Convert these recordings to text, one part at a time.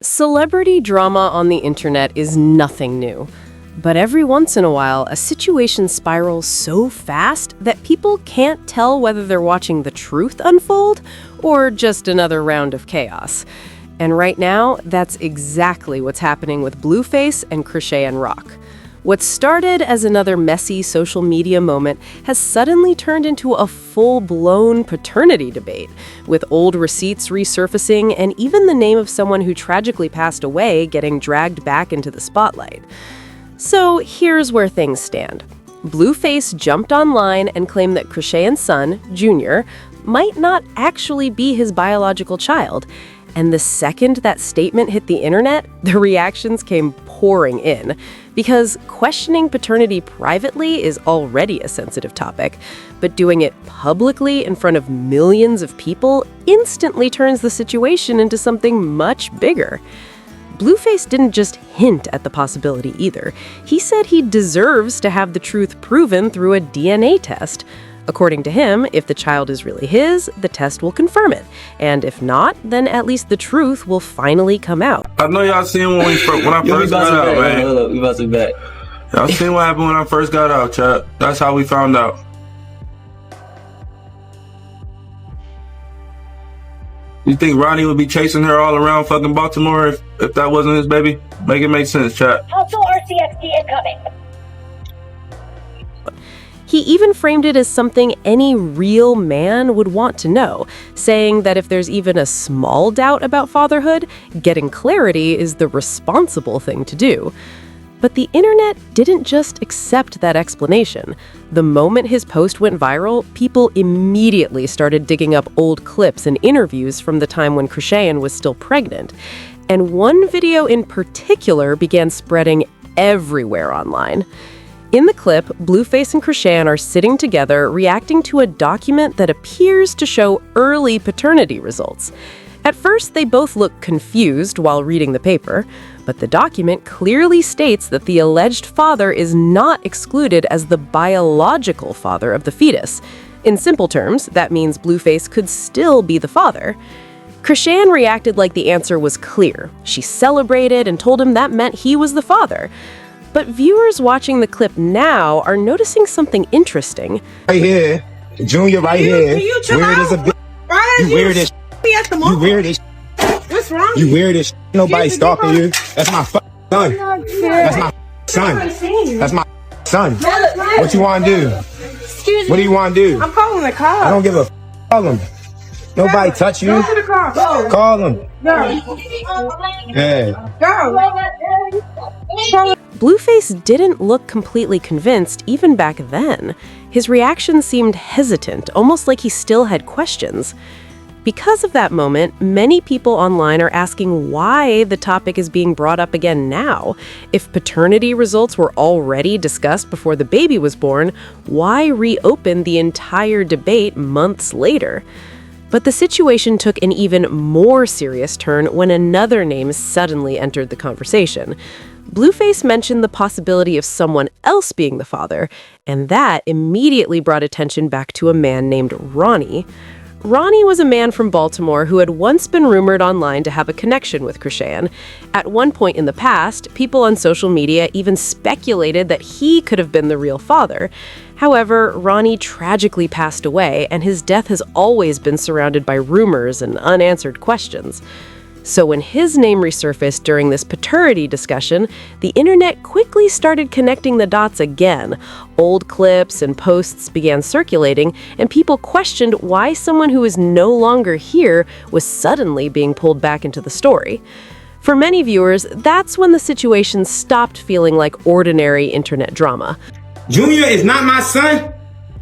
Celebrity drama on the internet is nothing new. But every once in a while, a situation spirals so fast that people can't tell whether they're watching the truth unfold or just another round of chaos. And right now, that's exactly what's happening with Blueface and Chrisean Rock. What started as another messy social media moment has suddenly turned into a full-blown paternity debate, with old receipts resurfacing and even the name of someone who tragically passed away getting dragged back into the spotlight. So here's where things stand. Blueface jumped online and claimed that Chrisean's son, Jr., might not actually be his biological child. And the second that statement hit the internet, the reactions came pouring in. Because questioning paternity privately is already a sensitive topic, but doing it publicly in front of millions of people instantly turns the situation into something much bigger. Blueface didn't just hint at the possibility either. He said he deserves to have the truth proven through a DNA test. According to him, if the child is really his, the test will confirm it. And if not, then at least the truth will finally come out. I know y'all seen when I first got out, man. Hold up, we about to be back. Y'all seen what happened when I first got out, chat. That's how we found out. You think Ronnie would be chasing her all around fucking Baltimore if that wasn't his baby? Make it make sense, chat. Hostile RCXD incoming. He even framed it as something any real man would want to know, saying that if there's even a small doubt about fatherhood, getting clarity is the responsible thing to do. But the internet didn't just accept that explanation. The moment his post went viral, people immediately started digging up old clips and interviews from the time when Chrisean was still pregnant. And one video in particular began spreading everywhere online. In the clip, Blueface and Chrisean are sitting together reacting to a document that appears to show early paternity results. At first, they both look confused while reading the paper, but the document clearly states that the alleged father is not excluded as the biological father of the fetus. In simple terms, that means Blueface could still be the father. Chrisean reacted like the answer was clear. She celebrated and told him that meant he was the father. But viewers watching the clip now are noticing something interesting. Right here, Junior right here. You chill Weird out. as a bitch. Why You did weird as be at the mall? You weird as What's wrong? You weird as Nobody Yes, stalking you you. That's my son. That's my son. That's my son. What you want to do? Excuse What do you want to do? I'm calling the cops. I don't give a call him. Nobody touch you. Go to the car. Go. Call him. Go. Yeah. Go. Blueface didn't look completely convinced even back then. His reaction seemed hesitant, almost like he still had questions. Because of that moment, many people online are asking why the topic is being brought up again now. If paternity results were already discussed before the baby was born, why reopen the entire debate months later? But the situation took an even more serious turn when another name suddenly entered the conversation. Blueface mentioned the possibility of someone else being the father, and that immediately brought attention back to a man named Ronnie. Ronnie was a man from Baltimore who had once been rumored online to have a connection with Chrisean. At one point in the past, people on social media even speculated that he could have been the real father. However, Ronnie tragically passed away, and his death has always been surrounded by rumors and unanswered questions. So when his name resurfaced during this paternity discussion, the internet quickly started connecting the dots again. Old clips and posts began circulating, and people questioned why someone who is no longer here was suddenly being pulled back into the story. For many viewers, that's when the situation stopped feeling like ordinary internet drama. Junior is not my son.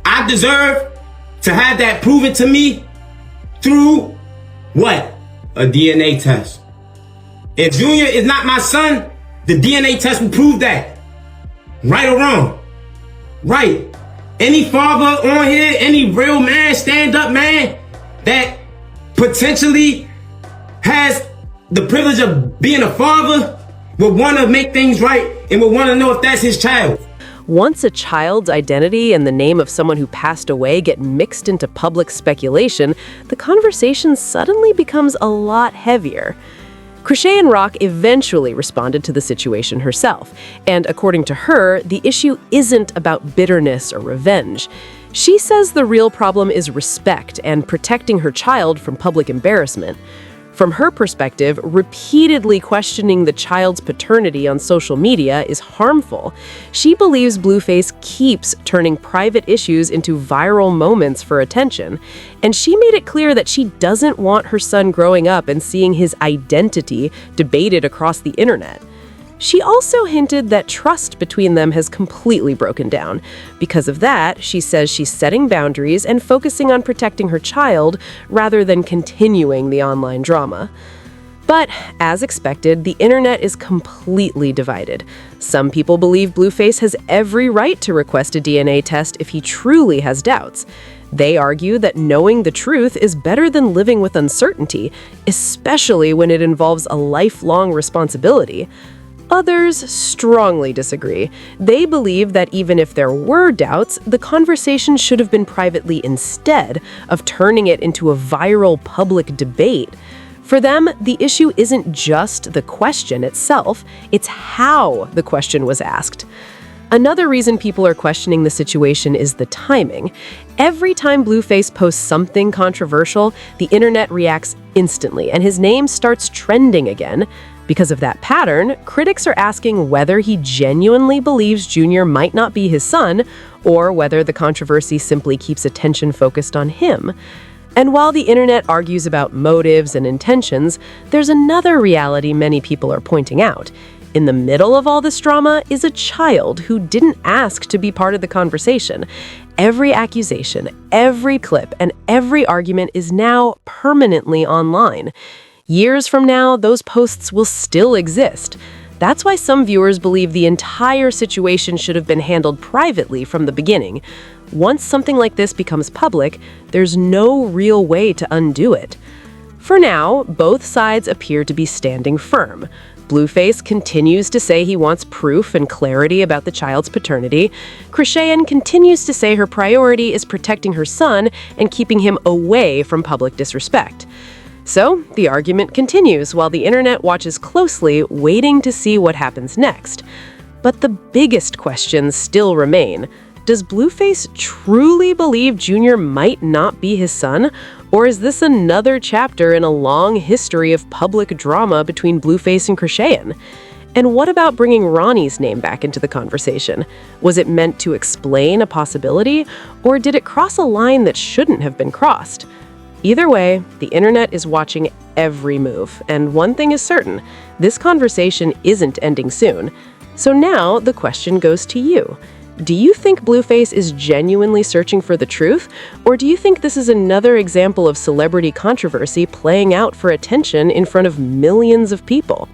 I deserve to have that proven to me through what? A DNA test. If Junior is not my son, the DNA test will prove that. Right or wrong? Right. Any father on here, any real man, stand-up man that potentially has the privilege of being a father would want to make things right and would want to know if that's his child. Once a child's identity and the name of someone who passed away get mixed into public speculation, the conversation suddenly becomes a lot heavier. Chrisean Rock eventually responded to the situation herself, and according to her, the issue isn't about bitterness or revenge. She says the real problem is respect and protecting her child from public embarrassment. From her perspective, repeatedly questioning the child's paternity on social media is harmful. She believes Blueface keeps turning private issues into viral moments for attention, and she made it clear that she doesn't want her son growing up and seeing his identity debated across the internet. She also hinted that trust between them has completely broken down. Because of that, she says she's setting boundaries and focusing on protecting her child rather than continuing the online drama. But, as expected, the internet is completely divided. Some people believe Blueface has every right to request a DNA test if he truly has doubts. They argue that knowing the truth is better than living with uncertainty, especially when it involves a lifelong responsibility. Others strongly disagree. They believe that even if there were doubts, the conversation should have been privately instead of turning it into a viral public debate. For them, the issue isn't just the question itself, it's how the question was asked. Another reason people are questioning the situation is the timing. Every time Blueface posts something controversial, the internet reacts instantly, and his name starts trending again. Because of that pattern, critics are asking whether he genuinely believes Junior might not be his son, or whether the controversy simply keeps attention focused on him. And while the internet argues about motives and intentions, there's another reality many people are pointing out. In the middle of all this drama is a child who didn't ask to be part of the conversation. Every accusation, every clip, and every argument is now permanently online. Years from now, those posts will still exist. That's why some viewers believe the entire situation should have been handled privately from the beginning. Once something like this becomes public, there's no real way to undo it. For now, both sides appear to be standing firm. Blueface continues to say he wants proof and clarity about the child's paternity. Chrisean continues to say her priority is protecting her son and keeping him away from public disrespect. So, the argument continues while the internet watches closely, waiting to see what happens next. But the biggest questions still remain. Does Blueface truly believe Junior might not be his son? Or is this another chapter in a long history of public drama between Blueface and Chrisean? And what about bringing Ronnie's name back into the conversation? Was it meant to explain a possibility, or did it cross a line that shouldn't have been crossed? Either way, the internet is watching every move, and one thing is certain, this conversation isn't ending soon. So now the question goes to you. Do you think Blueface is genuinely searching for the truth, or do you think this is another example of celebrity controversy playing out for attention in front of millions of people?